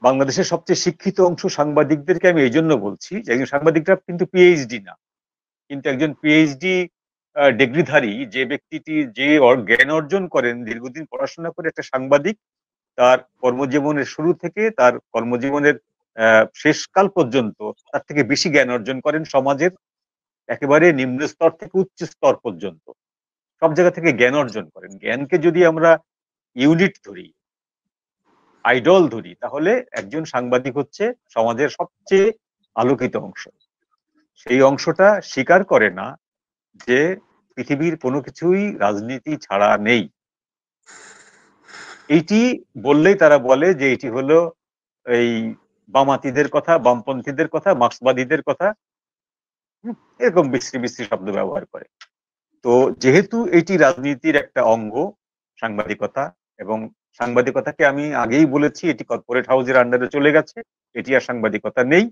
বাংলাদেশের সবচেয়ে শিক্ষিত অংশ সাংবাদিকদেরকে আমি এই জন্য বলছি যে একজন সাংবাদিকরা কিন্তু পিএইচডি না, কিন্তু একজন পিএইচডি ডিগ্রিধারী যে ব্যক্তিটি যে জ্ঞান অর্জন করেন দীর্ঘদিন পড়াশোনা করে একটা সাংবাদিক তার কর্মজীবনের শুরু থেকে তার কর্মজীবনের শেষকাল পর্যন্ত তার থেকে বেশি জ্ঞান অর্জন করেন সমাজের একেবারে নিম্ন স্তর থেকে উচ্চ স্তর পর্যন্ত সব জায়গা থেকে জ্ঞান অর্জন করেন। জ্ঞানকে যদি আমরা ইউনিট ধরি, আইডল ধরি, তাহলে একজন সাংবাদিক হচ্ছে সমাজের সবচেয়ে আলোকিত অংশ। সেই অংশটা স্বীকার করে না যে পৃথিবীর কোনো কিছুই রাজনীতি ছাড়া নেই। এইটি বললেই তারা বলে যে এটি হলো এই বামাতিদের কথা, বামপন্থীদের কথা, মার্ক্সবাদীদের কথা, এরকম বিশ্রী বিশ্রী শব্দ ব্যবহার করে। তো যেহেতু এটি রাজনীতির একটা অঙ্গ সাংবাদিকতা, এবং সাংবাদিকতাকে আমি আগেই বলেছি এটি কর্পোরেট হাউসের আন্ডারে চলে গেছে, এটি আর সাংবাদিকতা নেই।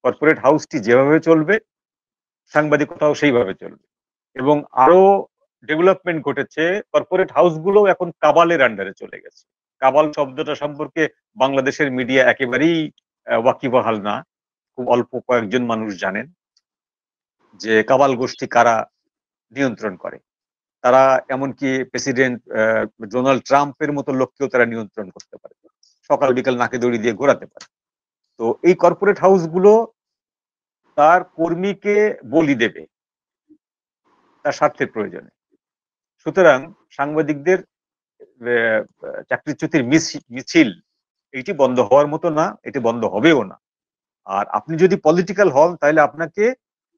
কর্পোরেট হাউসটি যেভাবে চলবে সাংবাদিকতাও সেইভাবে চলবে। এবং আরো ডেভেলপমেন্ট ঘটেছে, কর্পোরেট হাউসগুলো এখন কাবালের আন্ডারে চলে গেছে। কাবাল শব্দটা সম্পর্কে বাংলাদেশের মিডিয়া একেবারেই ওয়াকিবহাল না, খুব অল্প কয়েকজন মানুষ জানেন যে কাবাল গোষ্ঠী কারা নিয়ন্ত্রণ করে। তারা এমনকি প্রেসিডেন্ট ডোনাল্ড ট্রাম্পের মতো লোককেও তারা নিয়ন্ত্রণ করতে পারে, সকাল বিকাল নাকে দড়ি দিয়ে ঘোরাতে পারে। তো এই কর্পোরেট হাউসগুলো তার কর্মীকে বলি দেবে তার স্বার্থের প্রয়োজনে। সুতরাং সাংবাদিকদের চাকরিচ্যুতির মিছিল এটি বন্ধ হওয়ার মতো না, এটি বন্ধ হবেও না। আর আপনি যদি পলিটিক্যাল হন তাহলে আপনাকে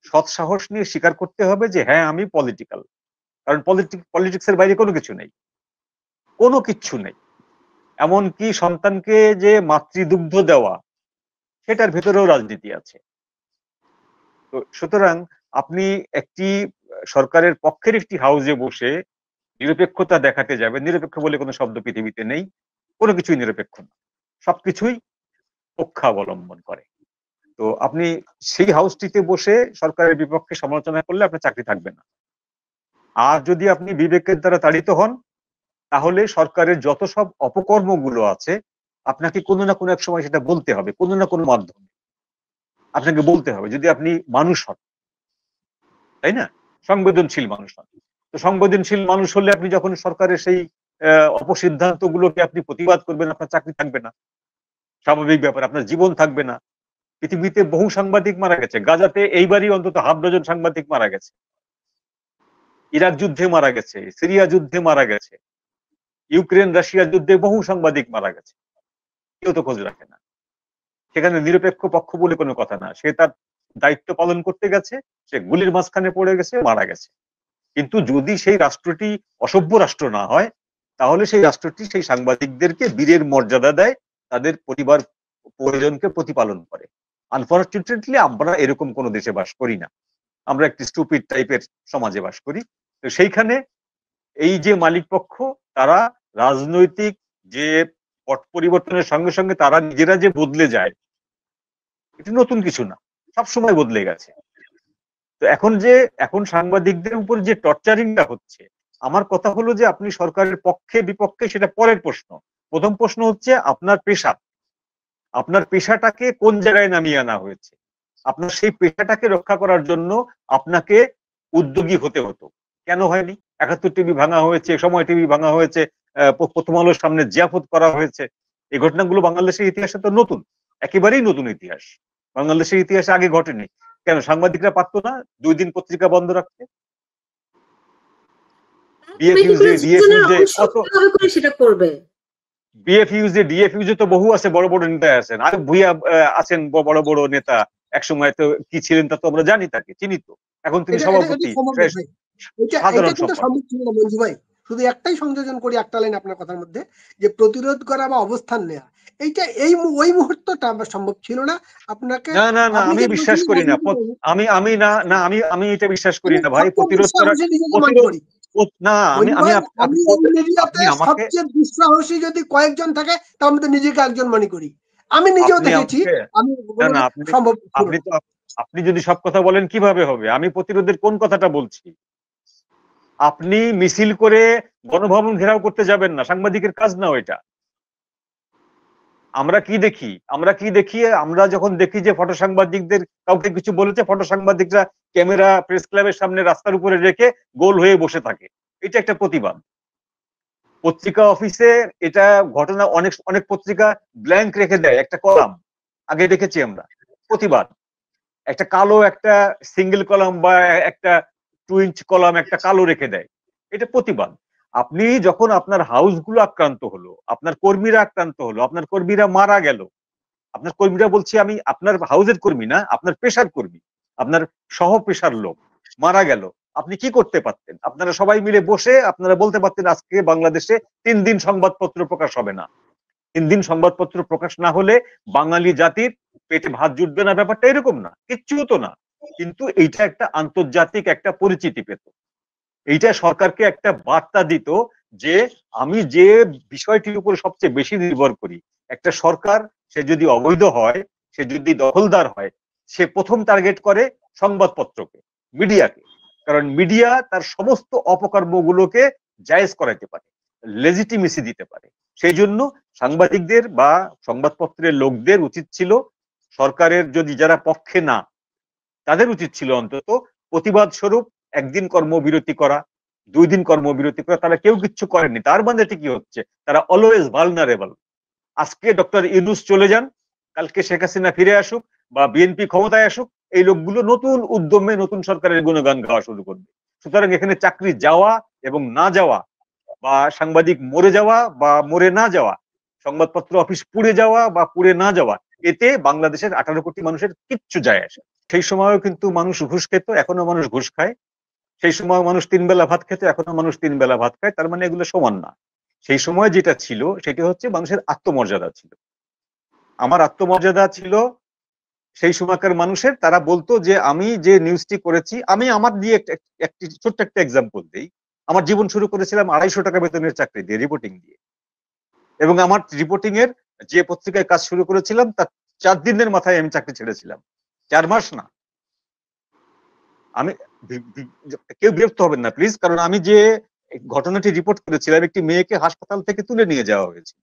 সৎ সাহস নিয়ে স্বীকার করতে হবে যে হ্যাঁ আমি পলিটিক্যাল। কারণ পলিটিক্সের বাইরে কোনো কিছু নেই, কোনো কিচ্ছু নেই। এমনকি সন্তানকে যে মাতৃদুগ্ধ দেওয়া, সেটার ভেতরেও রাজনীতি আছে। তো সুতরাং আপনি একটি সরকারের পক্ষের একটি হাউসে বসে নিরপেক্ষতা দেখাতে যাবেন, নিরপেক্ষ বলে কোনো শব্দ পৃথিবীতে নেই, কোনো কিছুই নিরপেক্ষ না, সবকিছুই পক্ষাবলম্বন করে। তো আপনি সেই হাউসটিতে বসে সরকারের বিপক্ষে সমালোচনা করলে আপনার চাকরি থাকবে না। আর যদি আপনি বিবেকের দ্বারা তাড়িত হন তাহলে সরকারের যত সব অপকর্মগুলো আছে আপনাকে কোনো না কোনো এক সময় সেটা বলতে হবে, কোনো না কোনো মাধ্যমে আপনাকে বলতে হবে, যদি আপনি মানুষ হন, তাই না, সংবেদনশীল মানুষ হন। তো সংবেদনশীল মানুষ হলে আপনি যখন সরকারের সেই অপসিদ্ধান্ত গুলোকে আপনি প্রতিবাদ করবেন, আপনার চাকরি থাকবে না, স্বাভাবিক ব্যাপার, আপনার জীবন থাকবে না। পৃথিবীতে বহু সাংবাদিক মারা গেছে, গাজাতে এইবারই অন্তত হাফ ডজন সাংবাদিক মারা গেছে, ইরাক যুদ্ধে মারা গেছে, সিরিয়া যুদ্ধে মারা গেছে, ইউক্রেন রাশিয়া যুদ্ধে বহু সাংবাদিক মারা গেছে, কেউ তো খোঁজ রাখে না। সেখানে নিরপেক্ষ পক্ষ বলে কোনো কথা না, সে তার দায়িত্ব পালন করতে গেছে, সে গুলির মাঝখানে পড়ে গেছে, মারা গেছে। কিন্তু যদি সেই রাষ্ট্রটি অসভ্য রাষ্ট্র না হয় তাহলে সেই রাষ্ট্রটি সেই সাংবাদিকদেরকে বীরের মর্যাদা দেয়, তাদের পরিবার প্রয়োজনকে প্রতিপালন করে। আনফরচুনেটলি আমরা এরকম কোন দেশে বাস করি না, আমরা একটি স্টুপিড টাইপের সমাজে বাস করি। তো সেইখানে এই যে মালিক পক্ষ, তারা রাজনৈতিক যে পট পরিবর্তনের সঙ্গে সঙ্গে তারা নিজেরা যে বদলে যায়, এটা নতুন কিছু না, সবসময় বদলে গেছে। তো এখন সাংবাদিকদের উপর যে টর্চারিংটা হচ্ছে, আমার কথা হলো যে আপনি সরকারের পক্ষে বিপক্ষে সেটা পরের প্রশ্ন। প্রথম প্রশ্ন হচ্ছে আপনার পেশা, আপনার পেশাটাকে কোন জায়গায় নামিয়ে আনা হয়েছে। আপনার সেই পেশাটাকে রক্ষা করার জন্য আপনাকে উদ্যোগী হতে হতো, কেন হয়নি? ৭১ টিভি ভাঙা হয়েছে, সময় টিভি ভাঙা হয়েছে, প্রথম আলোর সামনে জিয়াফত করা হয়েছে। এই ঘটনাগুলো বাংলাদেশের ইতিহাসে তো নতুন, একেবারেই নতুন ইতিহাস, বাংলাদেশের ইতিহাসে আগে ঘটেনি। কেন সাংবাদিকরা পারতো না ২ দিন পত্রিকা বন্ধ রাখতে? ডিএফইউজে তো বহু আছে, বড় বড় নেতা আছেন, আর ভুইয়া আছেন বড় বড় নেতা, একসময় তো কি ছিলেন তা তো আমরা জানি, তাকে চিনি তো, এখন তিনি সভাপতি, সাধারণ সম্পাদক। মঞ্জু ভাই, শুধু একটাই সংযোজন করি একটা লাইন আপনার কথার মধ্যে, যে প্রতিরোধ করা বা অবস্থান নেওয়া, এইটা ওই মুহূর্তটা সম্ভব ছিল না আপনাকে। না না না, আমি বিশ্বাস করি না, আমি না না আমি এটা বিশ্বাস করি না ভাই, প্রতিরোধ করা, না আমি সবচেয়ে দুঃসাহসী যদি কয়েকজন থাকে তার মধ্যে নিজেকে একজন মনে করি, আমি নিজেও দেখেছি। সম্ভব আপনি যদি সব কথা বলেন কিভাবে হবে? আমি প্রতিরোধের কোন কথাটা বলছি? আপনি মিছিল করে গণভবন ঘেরাও করতে যাবেন না, সাংবাদিকের কাজ না ওইটা। আমরা কি দেখি, আমরা যখন দেখি যে ফটো সাংবাদিকদের কাউকে কিছু বলেছে, ফটো সাংবাদিকরা ক্যামেরা প্রেস ক্লাবের সামনে রাস্তার উপরে রেখে গোল হয়ে বসে থাকে, এটা একটা প্রতিবাদ। পত্রিকা অফিসে এটা ঘটনা, অনেক অনেক পত্রিকা ব্ল্যাঙ্ক রেখে দেয় একটা কলাম, আগে দেখেছি আমরা, প্রতিবাদ। একটা কালো একটা সিঙ্গেল কলাম বা একটা 2 ইঞ্চ কলাম একটা কালো রেখে দেয়, এটা প্রতিবাদ। আপনি যখন আপনার হাউসগুলো আক্রান্ত হলো, আপনার কর্মীরা আক্রান্ত হলো, আপনার কর্মীরা মারা গেল, আপনার কর্মীরা বলছি আমি, আপনার হাউসের কর্মী না, আপনার পেশার কর্মী, আপনার সহ পেশার লোক মারা গেল, আপনি কি করতে পারতেন? আপনারা সবাই মিলে বসে আপনারা বলতে পারতেন আজকে বাংলাদেশে 3 দিন সংবাদপত্র প্রকাশ হবে না। 3 দিন সংবাদপত্র প্রকাশ না হলে বাঙালি জাতির পেটে ভাত জুটবে না, ব্যাপারটা এরকম না, কিচ্ছু হতো না। কিন্তু এইটা একটা আন্তর্জাতিক একটা পরিচিতি পেত, এইটা সরকারকে একটা বার্তা দিত যে আমি যে বিষয়টির উপর সবচেয়ে বেশি নির্ভর করি, একটা সরকার সে যদি অবৈধ হয়, সে যদি দখলদার হয়, সে প্রথম টার্গেট করে সংবাদপত্রকে, মিডিয়াকে। কারণ মিডিয়া তার সমস্ত অপকর্মগুলোকে জায়েজ করাইতে পারে, লেজিটিমেসি দিতে পারে। সেই জন্য সাংবাদিকদের বা সংবাদপত্রের লোকদের উচিত ছিল, সরকারের যদি যারা পক্ষে না, তাদের উচিত ছিল অন্তত প্রতিবাদ স্বরূপ 1 দিন কর্মবিরতি করা, 2 দিন কর্মবিরতি করা। তারা কেউ কিচ্ছু করেনি, তার মানে কি হচ্ছে, তারা অলওয়েজ ভালনারেবল। আজকে ডক্টর ইউনূস চলে যান, কালকে শেখ হাসিনা ফিরে আসুক বা বিএনপি ক্ষমতায় আসুক, এই লোকগুলো নতুন উদ্যমে নতুন সরকারের গুণগান গাওয়া শুরু করবে। সুতরাং এখানে চাকরি যাওয়া এবং না যাওয়া, বা সাংবাদিক মরে যাওয়া বা মরে না যাওয়া, সংবাদপত্র অফিস পুড়ে যাওয়া বা পুড়ে না যাওয়া, এতে বাংলাদেশের 18 কোটি মানুষের কিচ্ছু যায় আসে। সেই সময়ও কিন্তু মানুষ ঘুষ খেত, এখনো মানুষ ঘুষ খায়। সেই সময় মানুষ 3 বেলা ভাত খেত, এখনো মানুষ 3 বেলা ভাত খায়, তার মানে এগুলো সমান না। সেই সময় যেটা ছিল সেটা হচ্ছে মানুষের আত্মমর্যাদা ছিল। আমার আত্মমর্যাদা ছিল সেই সময়কার মানুষের, তারা বলতো যে আমি যে নিউজটি করেছি, আমি আমার দিয়ে একটি ছোট্ট একটা এক্সাম্পল দিই। আমার জীবন শুরু করেছিলাম 250 টাকা বেতনের চাকরি দিয়ে, রিপোর্টিং দিয়ে। এবং আমার রিপোর্টিং এর যে পত্রিকায় কাজ শুরু করেছিলাম তার 4 দিনের মাথায় আমি চাকরি ছেড়েছিলাম, 4 মাস না। আমি কেউ বিরক্ত হবেন না প্লিজ, কারণ আমি যে ঘটনাটি রিপোর্ট করেছিলাম, একটি মেয়েকে হাসপাতাল থেকে তুলে নিয়ে যাওয়া হয়েছিল।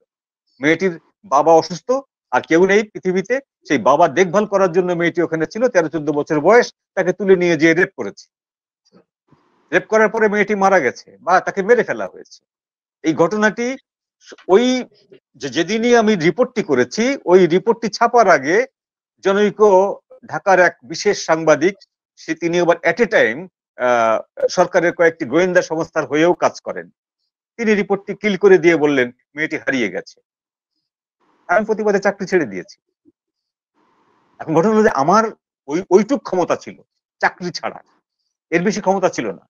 মেয়েটির বাবা অসুস্থ, আর কেউ নেই পৃথিবীতে, সেই বাবা দেখভাল করার জন্য মেয়েটি ওখানে ছিল, 13-14 বছর বয়স, তাকে তুলে নিয়ে যেয়ে রেপ করেছে। রেপ করার পরে মেয়েটি মারা গেছে বা তাকে মেরে ফেলা হয়েছে। এই ঘটনাটি ওই যেদিনই আমি রিপোর্টটি করেছি, ওই রিপোর্টটি ছাপার আগে জনৈক ঢাকার এক বিশেষ সাংবাদিক, সে তিনি আবার এট এ টাইম সরকারের কয়েকটি গোয়েন্দা সংস্থার হয়েও কাজ করেন, তিনি রিপোর্টটি কিল করে দিয়ে বললেন মেয়েটি হারিয়ে গেছে। আমি প্রতিবাদে চাকরি ছেড়ে দিয়েছি। এখন ঘটনা হলো যে আমার ওইটুক ক্ষমতা ছিল চাকরি ছাড়া, এর বেশি ক্ষমতা ছিল না।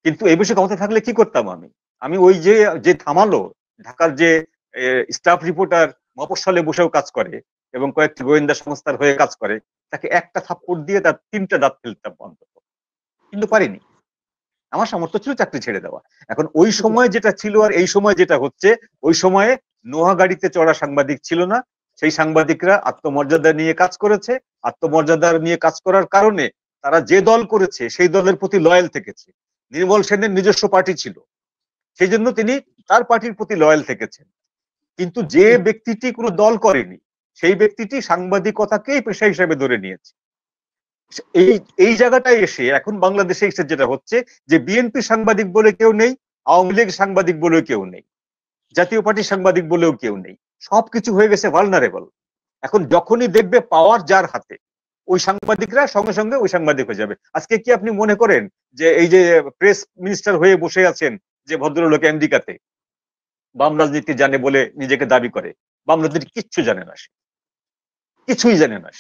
কিন্তু এই বেশি ক্ষমতা থাকলে কি করতাম আমি? আমি ওই যে থামালো, ঢাকার যে স্টাফ রিপোর্টার মফস্বলে বসেও কাজ করে এবং কয়েকটি গোয়েন্দা সংস্থার হয়ে কাজ করে, তাকে একটা থাপ্পড় দিয়ে তার 3টা দাঁত ফেলতাম অন্তত, কিন্তু পারিনি। আমার সামর্থ্য ছিল চাকরি ছেড়ে দেওয়া। এখন ওই সময় যেটা ছিল আর এই সময় যেটা হচ্ছে, ওই সময়ে নোহা গাড়িতে চড়া সাংবাদিক ছিল না। সেই সাংবাদিকরা আত্মমর্যাদা নিয়ে কাজ করেছে, আত্মমর্যাদা নিয়ে কাজ করার কারণে তারা যে দল করেছে সেই দলের প্রতি লয়াল থেকেছে। নির্মল সেনের নিজস্ব পার্টি ছিল, সেই জন্য তিনি তার পার্টির প্রতি লয়াল থেকেছেন। কিন্তু যে ব্যক্তিটি কোনো দল করেনি, সেই ব্যক্তিটি সাংবাদিকতাকেই পেশা হিসেবে ধরে নিয়েছে। এই এই জায়গাটায় এসে এখন বাংলাদেশে এসে যেটা হচ্ছে যে বিএনপি সাংবাদিক বলে কেউ নেই, আওয়ামী লীগ সাংবাদিক বলেও কেউ নেই, জাতীয় পার্টির সাংবাদিক বলেও কেউ নেই, সবকিছু হয়ে গেছে ভালনারেবল। এখন যখনই দেখবে পাওয়ার যার হাতে, ওই সাংবাদিকরা সঙ্গে সঙ্গে ওই সাংবাদিক হয়ে যাবে। আজকে কি আপনি মনে করেন যে এই যে প্রেস মিনিস্টার হয়ে বসে আছেন যে ভদ্রলোক আমেরিকাতে, বাম রাজনীতি জানে বলে নিজেকে দাবি করে, বাম রাজনীতি কিচ্ছু জানে না, সে কিছুই জানে না।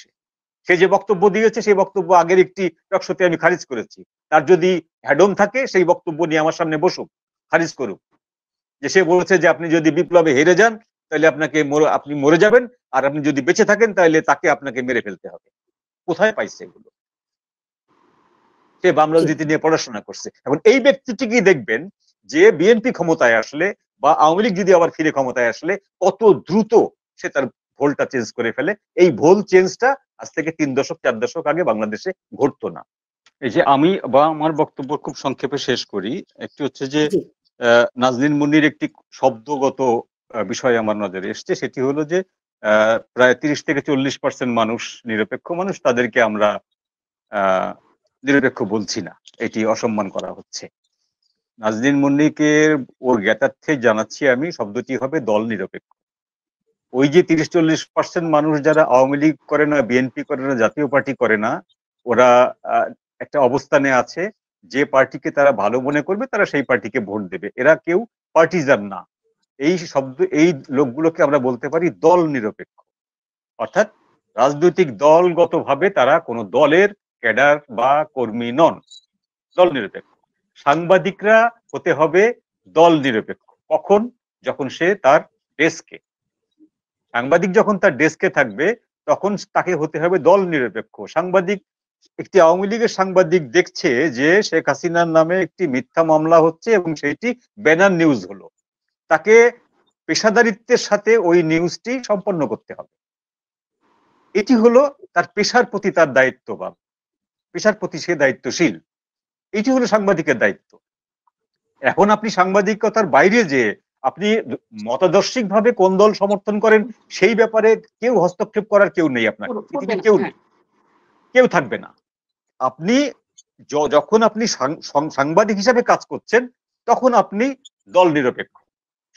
সে যে বক্তব্য দিয়েছে সেই বক্তব্য আগের একটি টকশোতে আমি খারিজ করেছি। তার যদি হ্যাডম থাকে সেই বক্তব্য নিয়ে আমার সামনে বসুক, খারিজ করুক। যে সে বলেছে যে আপনি যদি বিপ্লবে হেরে যান তাহলে আপনি মরে যাবেন, আর আপনি যদি বেঁচে থাকেন তাহলে তাকে আপনাকে মেরে ফেলতে হবে। কোথায় পাইছে এগুলো? সে বাম রাজনীতি নিয়ে পড়াশোনা করছে। এখন এই ব্যক্তিটিকেই দেখবেন যে বিএনপি ক্ষমতায় আসলে বা আওয়ামী লীগ যদি আবার ফিরে ক্ষমতায় আসলে কত দ্রুত সে তার ভোলটা চেঞ্জ করে ফেলে। এই ভোল চেঞ্জটা আজ থেকে 3 দশক 4 দশক আগে বাংলাদেশে ঘটতো না। এই যে আমি বা আমার বক্তব্য খুব সংক্ষেপে শেষ করি। একটি হচ্ছে যে নাজনীন মুন্নির একটি শব্দগত বিষয় আমার নজরে এসছে, সেটি হলো যে প্রায় 30 থেকে 40% মানুষ নিরপেক্ষ মানুষ, তাদেরকে আমরা নিরপেক্ষ বলছি না, এটি অসম্মান করা হচ্ছে। নাজনীন মুন্নিকে ওর জ্ঞাতার্থে জানাচ্ছি আমি, শব্দটি হবে দল নিরপেক্ষ। ওই যে 30-40% মানুষ যারা আওয়ামী লীগ করে না, বিএনপি করে না, জাতীয় পার্টি করে না, ওরা একটা অবস্থানে আছে যে পার্টিকে তারা ভালো মনে করবে তারা সেই পার্টিকে ভোট দেবে। এরা কেউ পার্টিজান না। এই লোকগুলোকে আমরা বলতে পারি দল নিরপেক্ষ, অর্থাৎ রাজনৈতিক দলগতভাবে তারা কোনো দলের ক্যাডার বা কর্মী নন, দল নিরপেক্ষ। সাংবাদিকরা হতে হবে দল নিরপেক্ষ। কখন? যখন সে তার ডেস্কে, সাংবাদিক যখন তার ডেস্কে থাকবে তখন তাকে হতে হবে দল নিরপেক্ষ। সাংবাদিক, একটি আওয়ামী লীগের সাংবাদিক দেখছে যে শেখ হাসিনার নামে একটি মিথ্যা মামলা হচ্ছে এবং সেটি ব্যানার নিউজ হলো, তাকে পেশাদারিত্বের সাথে ওই নিউজটি সম্পন্ন করতে হবে। এটি হলো তার পেশার প্রতি তার দায়িত্ববান, পেশার প্রতি সে দায়িত্বশীল। এটি হলো সাংবাদিকের দায়িত্ব। এখন আপনি সাংবাদিকতার বাইরে যে আপনি মতাদর্শিক ভাবে কোন দল সমর্থন করেন সেই ব্যাপারে কেউ হস্তক্ষেপ করার কেউ নেই, আপনার পৃথিবীর কেউ নেই, কেউ থাকবে না। আপনি যখন আপনি সাংবাদিক হিসাবে কাজ করছেন তখন আপনি দল নিরপেক্ষ।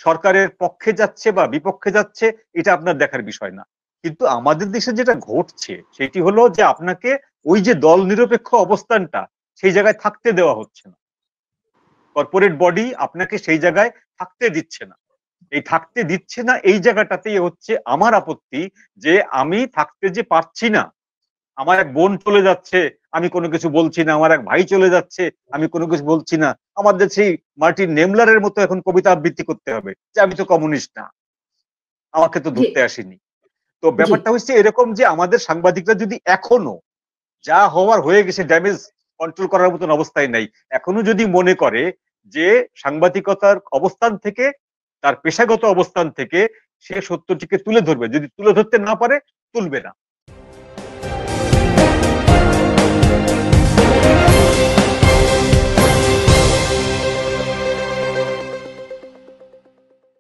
সরকারের পক্ষে যাচ্ছে বা বিপক্ষে যাচ্ছে এটা আপনার দেখার বিষয় না। কিন্তু আমাদের দেশে যেটা ঘটছে সেটি হলো যে আপনাকে ওই যে দল নিরপেক্ষ অবস্থানটা সেই জায়গায় থাকতে দেওয়া হচ্ছে না। কর্পোরেট বডি আপনাকে সেই জায়গায় থাকতে দিচ্ছে না। এই থাকতে দিচ্ছে না এই জায়গাটাতেই হচ্ছে আমার আপত্তি, যে আমি থাকতে যে পারছি না। আমার এক বোন চলে যাচ্ছে, আমি কোনো কিছু বলছি না। আমার এক ভাই চলে যাচ্ছে, আমি কোনো কিছু বলছি না। আমাদের সেই মার্টিন নেমলারের মতো এখন কবিতা আবৃত্তি করতে হবে যে আমি তো কমিউনিস্ট না, আমাকে তো ধরতে আসেনি। তো ব্যাপারটা হচ্ছে এরকম যে আমাদের সাংবাদিকরা যদি এখনো যা হওয়ার হয়ে গেছে, ড্যামেজ কন্ট্রোল করার মতন অবস্থায় নাই, এখনো যদি মনে করে যে সাংবাদিকতার অবস্থান থেকে, তার পেশাগত অবস্থান থেকে সে সত্যটিকে তুলে ধরবে, যদি তুলে ধরতে না পারে তুলবে না,